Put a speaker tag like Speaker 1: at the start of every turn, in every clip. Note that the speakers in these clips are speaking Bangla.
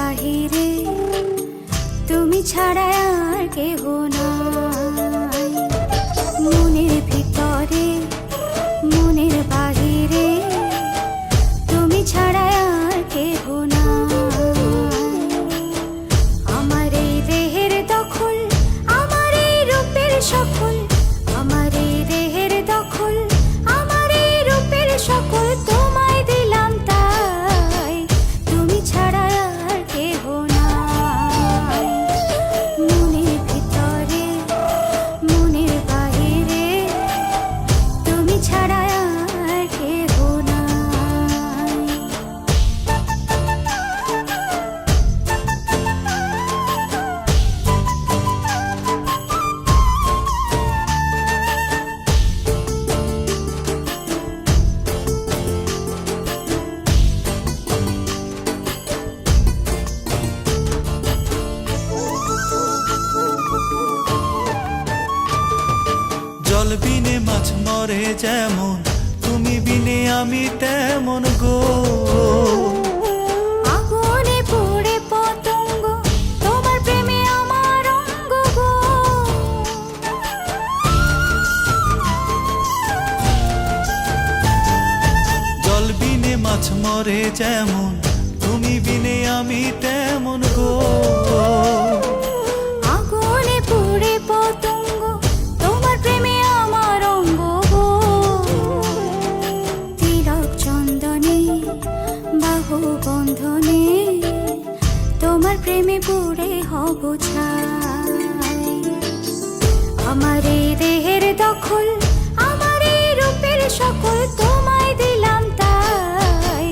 Speaker 1: বাহিরে তুমি ছাড়া আর কেহ নাই। মনের ভিতরে মনের বাহিরে তুমি ছাড়া আর কেহ নাই। আমার এই দেহের দখল, আমার এই রূপের সকল, আমার এই দেহের দখল, আমার এই রূপের সকল তোমায় দিলাম তাই, তুমি ছাড়া আর কেহ নাই। মনের ভিতরে মনের বাহিরে তুমি ছাড়া আর কেহ নাই।
Speaker 2: জল বিনে মাছ মরে যেমন, তুমি বিনে আমি তেমন গো।
Speaker 1: আগুনে পুড়ে পতঙ্গ, তোমার প্রেমে আমার অঙ্গ গো।
Speaker 2: জল বিনে মাছ মরে যেমন, তুমি বিনে আমি তেমন গো।
Speaker 1: আগুনে পুড়ে পতঙ্গ, তোমার প্রেমে আমার অঙ্গ গো। তিলক চন্দনে বাহু বন্ধনে তোমার প্রেমে পুড়ে হব ছাই। আমার এই দেহের দখল, আমার এই রূপের সকল তোমায় দিলাম তাই,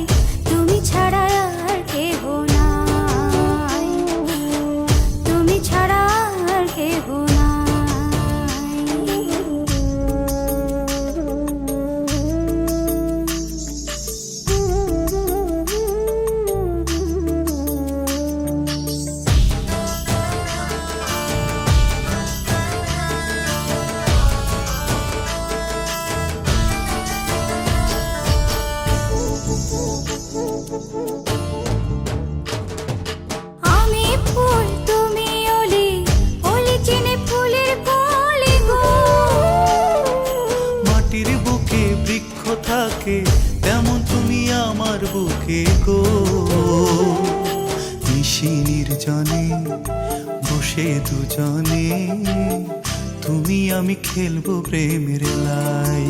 Speaker 1: তুমি ছাড়া আর কেহ নাই, তুমি ছাড়া আর কেহ নাই। আমি ফুল তুমি অলি, অলি চিনে ফুলের কলি গো।
Speaker 2: মাটির বুকে বৃক্ষ থাকে তেমন তুমি আমার বুকে গো। নিশি নির্জনে বসে দুজনে তুমি আমি খেলবো প্রেমের লাই।